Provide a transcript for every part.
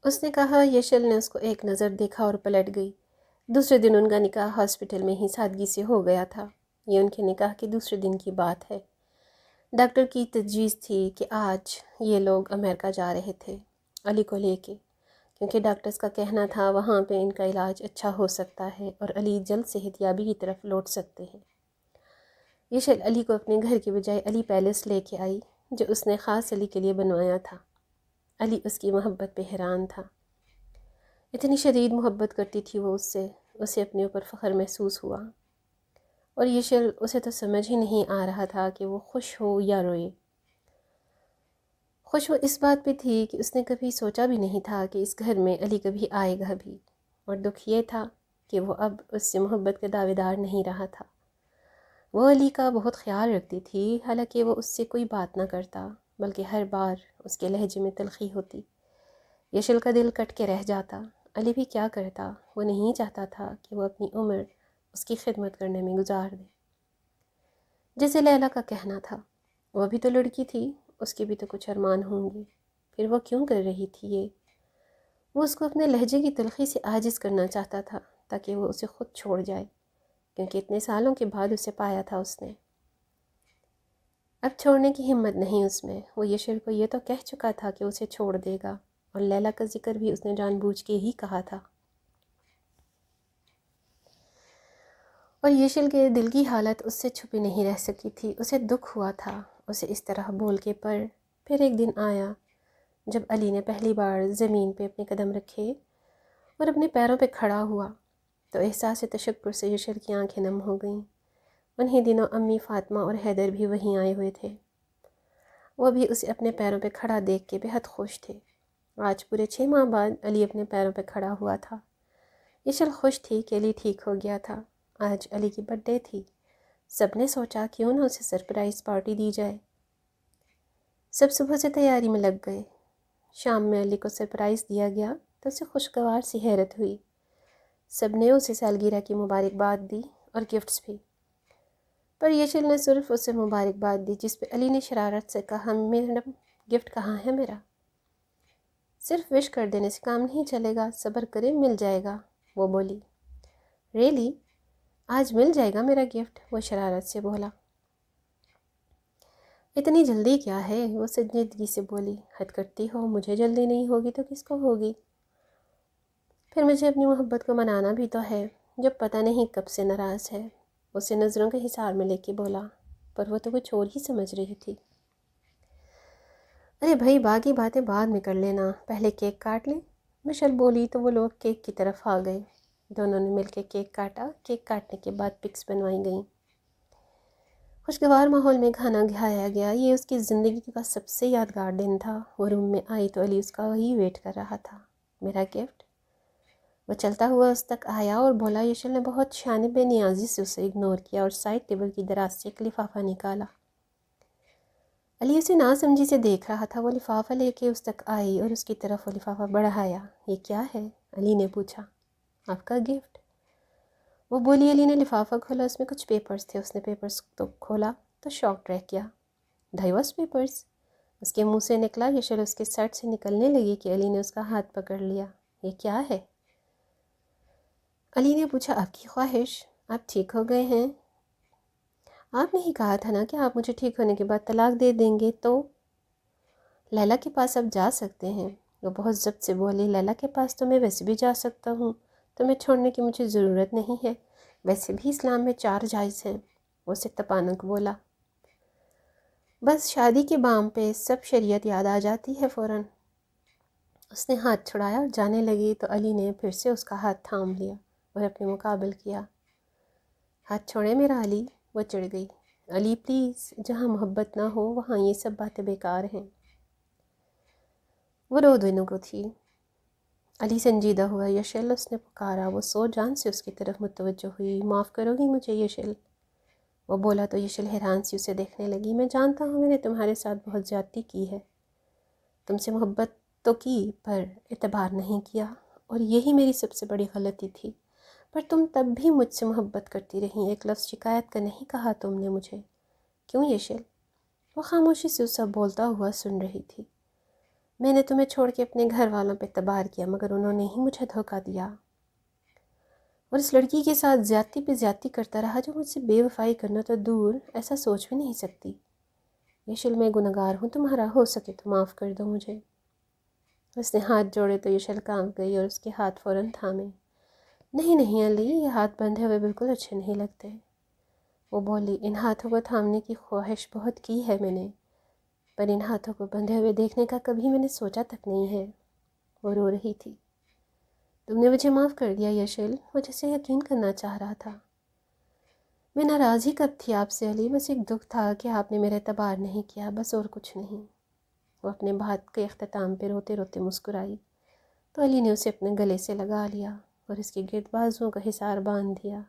اس نے کہا۔ یشل نے اس کو ایک نظر دیکھا اور پلٹ گئی۔ دوسرے دن ان کا نکاح ہاسپٹل میں ہی سادگی سے ہو گیا تھا۔ یہ ان کے نکاح کے دوسرے دن کی بات ہے۔ ڈاکٹر کی تجویز تھی کہ آج یہ لوگ امریکہ جا رہے تھے علی کو لے کے، کیونکہ ڈاکٹرز کا کہنا تھا وہاں پہ ان کا علاج اچھا ہو سکتا ہے اور علی جلد صحت یابی کی طرف لوٹ سکتے ہیں۔ یشل علی کو اپنے گھر کے بجائے علی پیلس لے کے آئی، جو اس نے خاص علی کے لیے بنوایا تھا۔ علی اس کی محبت پہ حیران تھا۔ اتنی شدید محبت کرتی تھی وہ اس سے، اسے اپنے اوپر فخر محسوس ہوا، اور یشل اسے تو سمجھ ہی نہیں آ رہا تھا کہ وہ خوش ہو یا روئے۔ خوش وہ اس بات پہ تھی کہ اس نے کبھی سوچا بھی نہیں تھا کہ اس گھر میں علی کبھی آئے گا بھی، اور دکھ یہ تھا کہ وہ اب اس سے محبت کا دعوے دار نہیں رہا تھا۔ وہ علی کا بہت خیال رکھتی تھی، حالانکہ وہ اس سے کوئی بات نہ کرتا، بلکہ ہر بار اس کے لہجے میں تلخی ہوتی۔ یشل کا دل کٹ کے رہ جاتا۔ علی بھی کیا کرتا، وہ نہیں چاہتا تھا کہ وہ اپنی عمر اس کی خدمت کرنے میں گزار دے۔ جیسے لیلا کا کہنا تھا، وہ بھی تو لڑکی تھی، اس کے بھی تو کچھ ارمان ہوں گے، پھر وہ کیوں کر رہی تھی یہ؟ وہ اس کو اپنے لہجے کی تلخی سے عاجز کرنا چاہتا تھا تاکہ وہ اسے خود چھوڑ جائے، کیونکہ اتنے سالوں کے بعد اسے پایا تھا اس نے۔ اب چھوڑنے کی ہمت نہیں اس میں۔ وہ یشل کو یہ تو کہہ چکا تھا کہ اسے چھوڑ دے گا، اور لیلا کا ذکر بھی اس نے جان بوجھ کے ہی کہا تھا۔ اور یشل کے دل کی حالت اس سے چھپی نہیں رہ سکی تھی۔ اسے دکھ ہوا تھا اسے اس طرح بول کے، پر پھر ایک دن آیا جب علی نے پہلی بار زمین پہ اپنے قدم رکھے اور اپنے پیروں پہ کھڑا ہوا، تو احساس تشکر سے یشل کی آنکھیں نم ہو گئیں۔ انہی دنوں امی فاطمہ اور حیدر بھی وہیں آئے ہوئے تھے۔ وہ بھی اسے اپنے پیروں پہ کھڑا دیکھ کے بہت خوش تھے۔ آج پورے 6 ماہ بعد علی اپنے پیروں پہ کھڑا ہوا تھا۔ یشل خوش تھی کہ علی ٹھیک ہو گیا تھا۔ آج علی کی برتھ ڈے تھی۔ سب نے سوچا کیوں نہ اسے سرپرائز پارٹی دی جائے۔ سب صبح سے تیاری میں لگ گئے۔ شام میں علی کو سرپرائز دیا گیا تو اسے خوشگوار سی حیرت ہوئی۔ سب نے اسے سالگرہ کی مبارکباد دی اور گفٹس بھی، پر یشل نے صرف اسے مبارکباد دی، جس پہ علی نے شرارت سے کہا، میڈم گفٹ کہاں ہے میرا؟ صرف وش کر دینے سے کام نہیں چلے گا، صبر کرے مل جائے گا، وہ بولی۔ ریلی؟ آج مل جائے گا میرا گفٹ، وہ شرارت سے بولا۔ اتنی جلدی کیا ہے، وہ سنجیدگی سے بولی۔ حد کرتی ہو، مجھے جلدی نہیں ہوگی تو کس کو ہوگی؟ پھر مجھے اپنی محبت کو منانا بھی تو ہے، جب پتہ نہیں کب سے ناراض ہے، اسے نظروں کے حصار میں لے کے بولا، پر وہ تو کچھ اور ہی سمجھ رہی تھی۔ ارے بھائی، باقی باتیں بعد میں کر لینا، پہلے کیک کاٹ لیں، مشل بولی تو وہ لوگ کیک کی طرف آ گئے۔ دونوں نے مل کے کیک کاٹا۔ کیک کاٹنے کے بعد پکس بنوائی گئیں۔ خوشگوار ماحول میں کھانا کھایا گیا۔ یہ اس کی زندگی کا سب سے یادگار دن تھا۔ وہ روم میں آئی تو علی اس کا وہی ویٹ کر رہا تھا۔ میرا گفٹ؟ وہ چلتا ہوا اس تک آیا اور بولا۔ یشل نے بہت شان بے نیازی سے اسے اگنور کیا اور سائڈ ٹیبل کی دراز سے ایک لفافہ نکالا۔ علی اسے ناسمجھی سے دیکھ رہا تھا۔ وہ لفافہ لے کے اس تک آئی اور اس کی طرف وہ لفافہ بڑھایا۔ یہ کیا ہے؟ علی نے پوچھا۔ آپ کا گفٹ، وہ بولی۔ علی نے لفافہ کھولا، اس میں کچھ پیپرز تھے۔ اس نے پیپرز تو کھولا تو شاکڈ رہ گیا۔ Diverse papers? اس کے منہ سے نکلا۔ یشل اس کے سیٹ سے نکلنے لگی کہ علی نے اس کا ہاتھ پکڑ لیا۔ یہ کیا ہے؟ علی نے پوچھا۔ آپ کی خواہش؟ آپ ٹھیک ہو گئے ہیں؟ آپ نے ہی کہا تھا نا کہ آپ مجھے ٹھیک ہونے کے بعد طلاق دے دیں گے، تو لیلا کے پاس اب جا سکتے ہیں، وہ بہت ضبط سے بولی۔ لیلا کے پاس تو میں ویسے بھی جا سکتا ہوں، تمہیں چھوڑنے کی مجھے ضرورت نہیں ہے، ویسے بھی اسلام میں 4 جائز ہیں، وہ سے تپانک بولا۔ بس شادی کے بام پہ سب شریعت یاد آ جاتی ہے فوراً۔ اس نے ہاتھ چھڑایا اور جانے لگی تو علی نے پھر سے اس کا ہاتھ تھام لیا اور اپنے مقابل کیا۔ ہاتھ چھوڑے میرا علی، وہ چڑھ گئی۔ علی پلیز، جہاں محبت نہ ہو وہاں یہ سب باتیں بیکار ہیں۔ وہ رو دونوں کو تھی۔ علی سنجیدہ ہوا۔ یشل، اس نے پکارا۔ وہ سو جان سے اس کی طرف متوجہ ہوئی۔ معاف کرو گی مجھے یشل؟ وہ بولا تو یشل حیران سی اسے دیکھنے لگی۔ میں جانتا ہوں میں نے تمہارے ساتھ بہت زیادتی کی ہے، تم سے محبت تو کی پر اعتبار نہیں کیا، اور یہی میری سب سے بڑی غلطی تھی، پر تم تب بھی مجھ سے محبت کرتی رہی، ایک لفظ شکایت کا نہیں کہا تم نے مجھے، کیوں یشل؟ وہ خاموشی سے اس سب بولتا ہوا سن رہی تھی۔ میں نے تمہیں چھوڑ کے اپنے گھر والوں پہ اعتبار کیا، مگر انہوں نے ہی مجھے دھوکہ دیا، اور اس لڑکی کے ساتھ زیادتی پہ زیادتی کرتا رہا جو مجھ سے بے وفائی کرنا تو دور ایسا سوچ بھی نہیں سکتی۔ یشل میں گنہگار ہوں، تمہارا ہو سکے تو معاف کر دو مجھے۔ اس نے ہاتھ جوڑے تو یشل کانپ گئی اور اس کے ہاتھ فوراً تھامے۔ نہیں نہیں علی، یہ ہاتھ بندھے ہوئے بالکل اچھے نہیں لگتے۔ وہ بولی، ان ہاتھوں کو تھامنے کی خواہش بہت کی ہے میں نے، پر ان ہاتھوں کو بندھے ہوئے دیکھنے کا کبھی میں نے سوچا تک نہیں ہے۔ وہ رو رہی تھی۔ تم نے مجھے معاف کر دیا یشل، وہ جیسے یقین کرنا چاہ رہا تھا۔ میں ناراض ہی کب تھی آپ سے علی، بس ایک دکھ تھا کہ آپ نے میرا اعتبار نہیں کیا، بس اور کچھ نہیں۔ وہ اپنے بات کے اختتام پہ روتے روتے مسکرائی تو علی نے اسے اپنے گلے سے لگا لیا اور اس کے گرد بازوؤں کا حصار باندھ دیا،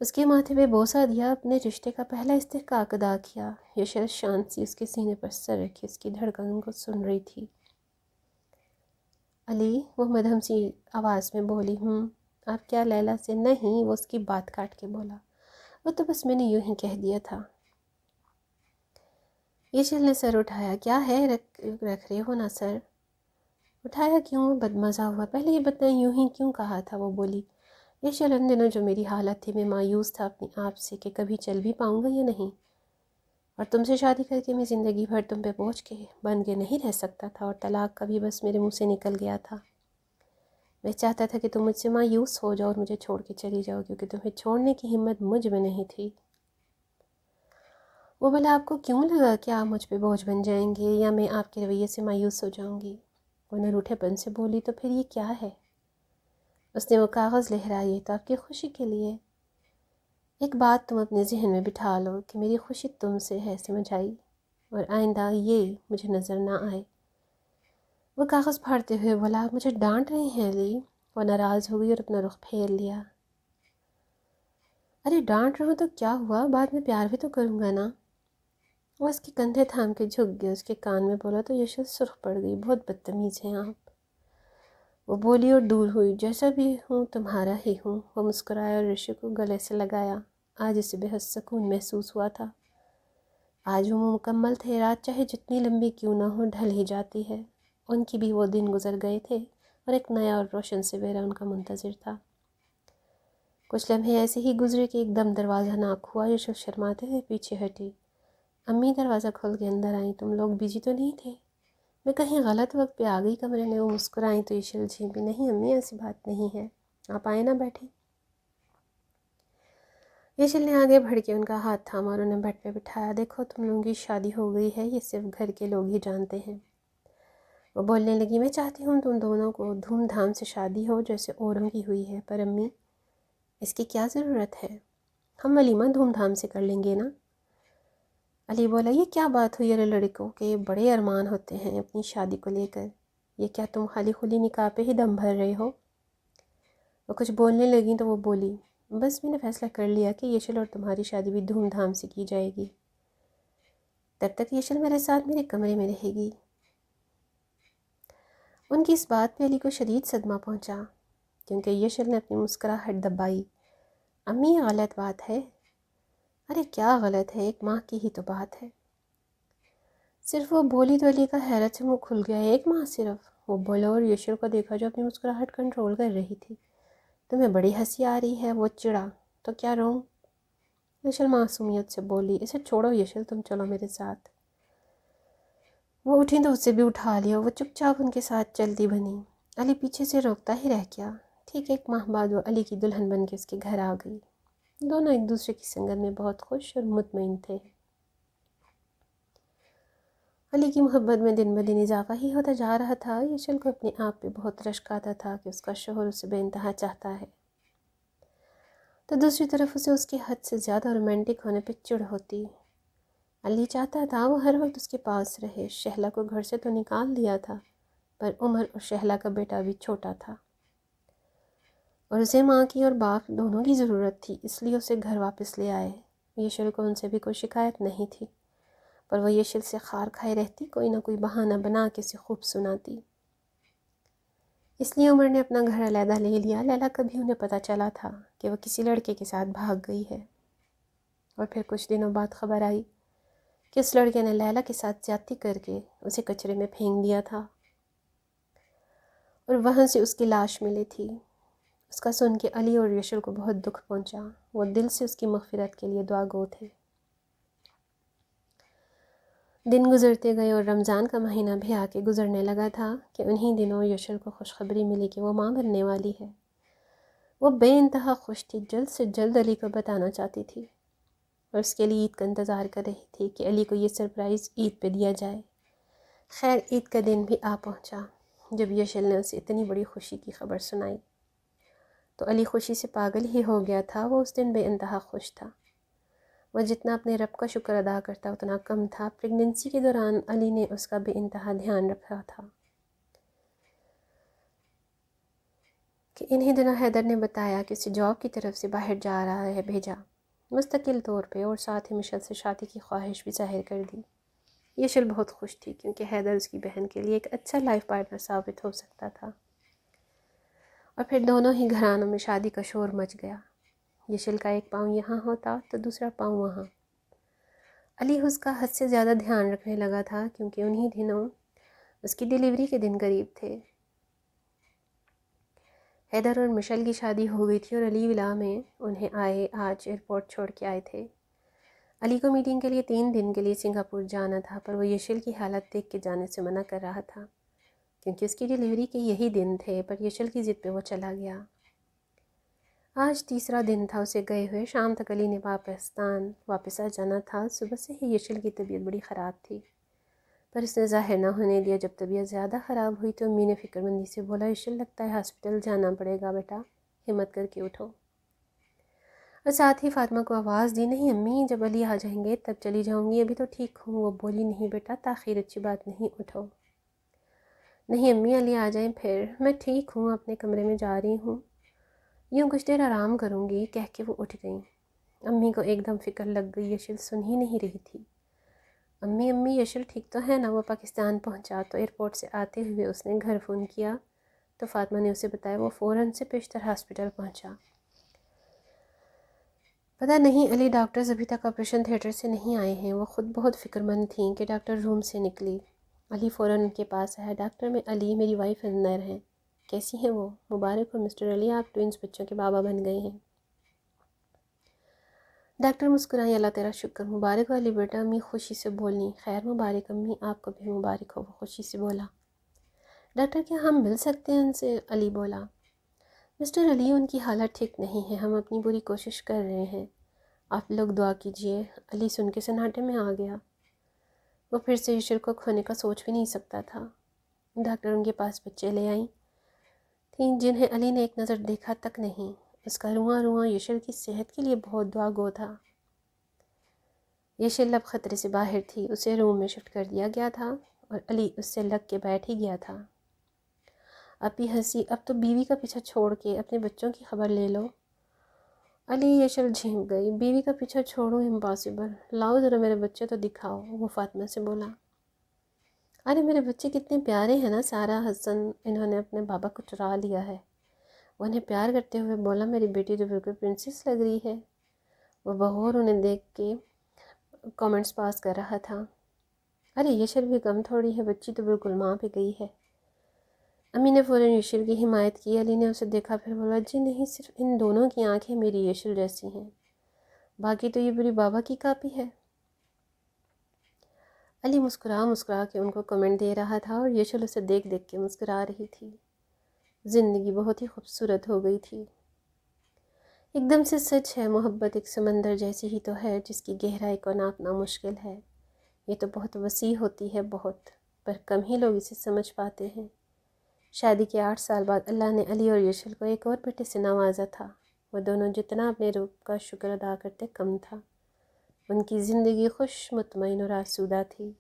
اس کے ماتھے پہ بوسہ دیا، اپنے رشتے کا پہلا استحقاق ادا کیا۔ یشل شانت سی اس کے سینے پر سر رکھے اس کی دھڑکنوں کو سن رہی تھی۔ علی، وہ مدھم سی آواز میں بولی، آپ کیا لیلا سے؟ نہیں، وہ اس کی بات کاٹ کے بولا، وہ تو بس میں نے یوں ہی کہہ دیا تھا۔ یشل نے سر اٹھایا۔ کیا ہے، رکھ رہے ہو نا سر؟ اٹھایا کیوں؟ بدمزہ ہوا، پہلے یہ بتائیں یوں ہی کیوں کہا تھا؟ وہ بولی، یشل ان دنوں جو میری حالت تھی میں مایوس تھا اپنے آپ سے کہ کبھی چل بھی پاؤں گا یا نہیں، اور تم سے شادی کر کے میں زندگی بھر تم پہ بوجھ کے بن کے نہیں رہ سکتا تھا، اور طلاق کبھی بس میرے منہ سے نکل گیا تھا۔ میں چاہتا تھا کہ تم مجھ سے مایوس ہو جاؤ اور مجھے چھوڑ کے چلی جاؤ، کیونکہ تمہیں چھوڑنے کی ہمت مجھ میں نہیں تھی۔ وہ بولا، آپ کو کیوں لگا کہ آپ مجھ پہ بوجھ بن جائیں گے یا میں آپ کے رویے سے مایوس ہو جاؤں گی؟ وہ نروٹھے پن سے بولی، تو پھر یہ کیا ہے؟ اس نے وہ کاغذ لہرائے، تو آپ کی خوشی کے لیے۔ ایک بات تم اپنے ذہن میں بٹھا لو کہ میری خوشی تم سے ہے، سمجھ آئی؟ اور آئندہ یہ مجھے نظر نہ آئے۔ وہ کاغذ پھاڑتے ہوئے بولا، آپ مجھے ڈانٹ رہی ہیں علی؟ وہ ناراض ہو گئی اور اپنا رخ پھیر لیا۔ ارے ڈانٹ رہا ہوں تو کیا ہوا، بعد میں پیار بھی تو کروں گا نا۔ وہ اس کے کندھے تھام کے جھک گیا، اس کے کان میں بولا تو یشل سرخ پڑ گئی۔ بہت بدتمیز ہیں آپ، وہ بولی اور دور ہوئی۔ جیسا بھی ہوں تمہارا ہی ہوں۔ وہ مسکرایا اور رشی کو گلے سے لگایا۔ آج اسے بے حد سکون محسوس ہوا تھا۔ آج وہ مکمل تھے، رات چاہے جتنی لمبی کیوں نہ ہو ڈھل ہی جاتی ہے۔ ان کی بھی وہ دن گزر گئے تھے اور ایک نیا اور روشن سویرا ان کا منتظر تھا۔ کچھ لمحے ایسے ہی گزرے کہ ایک دم دروازہ ناک ہوا۔ یشل شرماتے ہوئے پیچھے ہٹی۔ امی دروازہ کھول کے اندر آئیں۔ تم لوگ بزی تو نہیں تھے؟ میں کہیں غلط وقت پہ آ گئی کمرے میں؟ وہ مسکرائیں تو یشل جھیپی۔ نہیں امی، ایسی بات نہیں ہے، آپ آئے نا، بیٹھیں۔ یشل نے آگے بڑھ کے ان کا ہاتھ تھاما اور انہیں بیڈ پہ بٹھایا۔ دیکھو تم لوگوں کی شادی ہو گئی ہے، یہ صرف گھر کے لوگ ہی جانتے ہیں۔ وہ بولنے لگی، میں چاہتی ہوں تم دونوں کو دھوم دھام سے شادی ہو جیسے اوروں کی ہوئی ہے، پر امی اس کی کیا ضرورت ہے؟ ہم ولیمہ دھوم دھام سے کر لیں گے نا۔ علی بولا، یہ کیا بات ہوئی ارے لڑکوں کے بڑے ارمان ہوتے ہیں اپنی شادی کو لے کر، یہ کیا تم خالی خلی نکاح پہ ہی دم بھر رہے ہو؟ وہ کچھ بولنے لگیں تو وہ بولی، بس میں نے فیصلہ کر لیا کہ یشل اور تمہاری شادی بھی دھوم دھام سے کی جائے گی۔ تب تک یشل میرے ساتھ میرے کمرے میں رہے گی۔ ان کی اس بات پہ علی کو شدید صدمہ پہنچا، کیونکہ یشل نے اپنی مسکراہٹ دبائی۔ امی یہ غلط بات ہے۔ ارے کیا غلط ہے، ایک ماہ کی ہی تو بات ہے۔ صرف وہ بولی تو علی کا حیرت سے منہ کھل گیا۔ ایک ماہ صرف؟ وہ بولا اور یشل کو دیکھا جو اپنی مسکراہٹ کنٹرول کر رہی تھی۔ تمہیں بڑی ہنسی آ رہی ہے؟ وہ چڑا۔ تو کیا روؤں؟ یشل معصومیت سے بولی، اسے چھوڑو یشل، تم چلو میرے ساتھ۔ وہ اٹھیں تو اسے بھی اٹھا لیا۔ وہ چپ چاپ ان کے ساتھ چلتی بنی۔ علی پیچھے سے روکتا ہی رہ گیا۔ ٹھیک ایک ماہ بعد وہ علی کی دلہن بن کے اس کے گھر آ گئی۔ دونوں ایک دوسرے کی سنگت میں بہت خوش اور مطمئن تھے۔ علی کی محبت میں دن بدن اضافہ ہی ہوتا جا رہا تھا۔ یشل کو اپنے آپ پہ بہت رشک آتا تھا کہ اس کا شوہر اسے بے انتہا چاہتا ہے، تو دوسری طرف اسے اس کے حد سے زیادہ رومانٹک ہونے پہ چڑ ہوتی۔ علی چاہتا تھا وہ ہر وقت اس کے پاس رہے۔ شہلا کو گھر سے تو نکال دیا تھا، پر عمر اور شہلا کا بیٹا بھی چھوٹا تھا، اور اسے ماں کی اور باپ دونوں کی ضرورت تھی، اس لیے اسے گھر واپس لے آئے۔ یشل کو ان سے بھی کوئی شکایت نہیں تھی، پر وہ یشل سے خار کھائے رہتی، کوئی نہ کوئی بہانہ بنا کے اسے خوب سناتی۔ اس لیے عمر نے اپنا گھر علیحدہ لے لیا۔ لیلا کبھی انہیں پتہ چلا تھا کہ وہ کسی لڑکے کے ساتھ بھاگ گئی ہے، اور پھر کچھ دنوں بعد خبر آئی کہ اس لڑکے نے لیلا کے ساتھ زیادتی کر کے اسے کچرے میں پھینک دیا تھا اور وہاں سے اس کی لاش ملی تھی۔ اس کا سن کے علی اور یشل کو بہت دکھ پہنچا، وہ دل سے اس کی مغفرت کے لیے دعا گو تھے۔ دن گزرتے گئے اور رمضان کا مہینہ بھی آ کے گزرنے لگا تھا کہ انہی دنوں یشل کو خوشخبری ملی کہ وہ ماں بننے والی ہے۔ وہ بے انتہا خوش تھی، جلد سے جلد علی کو بتانا چاہتی تھی اور اس کے لیے عید کا انتظار کر رہی تھی کہ علی کو یہ سرپرائز عید پہ دیا جائے۔ خیر عید کا دن بھی آ پہنچا جب یشل نے اسے اتنی بڑی خوشی کی خبر سنائی تو علی خوشی سے پاگل ہی ہو گیا تھا۔ وہ اس دن بے انتہا خوش تھا، وہ جتنا اپنے رب کا شکر ادا کرتا اتنا کم تھا۔ پریگننسی کے دوران علی نے اس کا بے انتہا دھیان رکھا تھا کہ انہی دنوں حیدر نے بتایا کہ اسے جاب کی طرف سے باہر جا رہا ہے بھیجا مستقل طور پہ، اور ساتھ ہی مشل سے شادی کی خواہش بھی ظاہر کر دی۔ یشل بہت خوش تھی کیونکہ حیدر اس کی بہن کے لیے ایک اچھا لائف پارٹنر ثابت ہو سکتا تھا، اور پھر دونوں ہی گھرانوں میں شادی کا شور مچ گیا۔ یشل کا ایک پاؤں یہاں ہوتا تو دوسرا پاؤں وہاں۔ علی اس کا حد سے زیادہ دھیان رکھنے لگا تھا کیونکہ انہی دنوں اس کی ڈیلیوری کے دن قریب تھے۔ حیدر اور مشل کی شادی ہو گئی تھی اور علی ولا میں انہیں آج ایئرپورٹ چھوڑ کے آئے تھے۔ علی کو میٹنگ کے لیے 3 دن کے لیے سنگاپور جانا تھا، پر وہ یشل کی حالت دیکھ کے جانے سے منع کر رہا تھا کیونکہ اس کی ڈیلیوری کے یہی دن تھے، پر یشل کی ضد پہ وہ چلا گیا۔ آج تیسرا دن تھا اسے گئے ہوئے، شام تک علی نے واپس آ جانا تھا۔ صبح سے ہی یشل کی طبیعت بڑی خراب تھی، پر اس نے ظاہر نہ ہونے دیا۔ جب طبیعت زیادہ خراب ہوئی تو امی نے فکر مندی سے بولا، یشل لگتا ہے ہاسپٹل جانا پڑے گا بیٹا، ہمت کر کے اٹھو۔ اور ساتھ ہی فاطمہ کو آواز دی، نہیں امی جب علی آ جائیں گے تب چلی جاؤں گی، ابھی تو ٹھیک ہوں۔ وہ بولی، نہیں بیٹا تاخیر اچھی بات نہیں، اٹھو۔ نہیں امی علی آ جائیں پھر میں ٹھیک ہوں، اپنے کمرے میں جا رہی ہوں، یوں کچھ دیر آرام کروں گی، کہہ کے وہ اٹھ گئیں۔ امی کو ایک دم فکر لگ گئی، یشل سن ہی نہیں رہی تھی۔ امی یشل ٹھیک تو ہے نا؟ وہ پاکستان پہنچا تو ایئرپورٹ سے آتے ہوئے اس نے گھر فون کیا تو فاطمہ نے اسے بتایا وہ فوراً سے پیشتر ہاسپٹل پہنچا۔ پتہ نہیں علی ڈاکٹرز ابھی تک آپریشن تھیٹر سے نہیں آئے ہیں۔ وہ خود بہت فکر مند تھیں کہ ڈاکٹر روم سے نکلی۔ علی فوراً ان کے پاس آیا، ڈاکٹر میں علی میری وائف اندر ہیں، کیسی ہیں وہ؟ مبارک ہو مسٹر علی، آپ ٹوئنس بچوں کے بابا بن گئے ہیں۔ ڈاکٹر مسکرائیں، اللہ تیرا شکر، مبارک ہو علی بیٹا، امی خوشی سے بولیں۔ خیر مبارک امی، آپ کو بھی مبارک ہو، وہ خوشی سے بولا۔ ڈاکٹر کیا ہم مل سکتے ہیں ان سے؟ علی بولا۔ مسٹر علی ان کی حالت ٹھیک نہیں ہے، ہم اپنی پوری کوشش کر رہے ہیں، آپ لوگ دعا کیجئے۔ علی سن کے سناٹے میں آ گیا، وہ پھر سے یشل کو کھونے کا سوچ بھی نہیں سکتا تھا۔ ڈاکٹر ان کے پاس بچے لے آئیں تھیں جنہیں علی نے ایک نظر دیکھا تک نہیں۔ اس کا رواں رواں یشل کی صحت کے لیے بہت دعا گو تھا۔ یشل اب خطرے سے باہر تھی، اسے روم میں شفٹ کر دیا گیا تھا اور علی اس سے لگ کے بیٹھ ہی گیا تھا۔ اب بھی ہنسی، اب تو بیوی کا پیچھا چھوڑ کے اپنے بچوں کی خبر لے لو۔ علی یشل جھینک گئی، بیوی کا پیچھا چھوڑوں امپاسبل، لاؤ ذرا میرے بچے تو دکھاؤ، وہ فاطمہ سے بولا۔ ارے میرے بچے کتنے پیارے ہیں نا سارا، حسن انہوں نے اپنے بابا کو چرا لیا ہے۔ وہ انہیں پیار کرتے ہوئے بولا، میری بیٹی تو بالکل پرنسس لگ رہی ہے۔ وہ بغور انہیں دیکھ کے کامنٹس پاس کر رہا تھا۔ ارے یشل بھی کم تھوڑی ہے، بچی تو بالکل ماں پہ گئی ہے۔ امی نے فوراً یشل کی حمایت کی۔ علی نے اسے دیکھا، پھر بولا، جی نہیں، صرف ان دونوں کی آنکھیں میری یشل جیسی ہیں، باقی تو یہ پوری بابا کی کاپی ہے۔ علی مسکرا کے ان کو کمنٹ دے رہا تھا اور یشل اسے دیکھ دیکھ کے مسکرا رہی تھی۔ زندگی بہت ہی خوبصورت ہو گئی تھی۔ ایک دم سے سچ ہے، محبت ایک سمندر جیسی ہی تو ہے جس کی گہرائی کو ناپنا مشکل ہے۔ یہ تو بہت وسیع ہوتی ہے، بہت، پر کم ہی لوگ اسے سمجھ پاتے ہیں۔ شادی کے 8 سال بعد اللہ نے علی اور یشل کو ایک اور بیٹے سے نوازا تھا۔ وہ دونوں جتنا اپنے رب کا شکر ادا کرتے کم تھا۔ ان کی زندگی خوش، مطمئن اور آسودہ تھی۔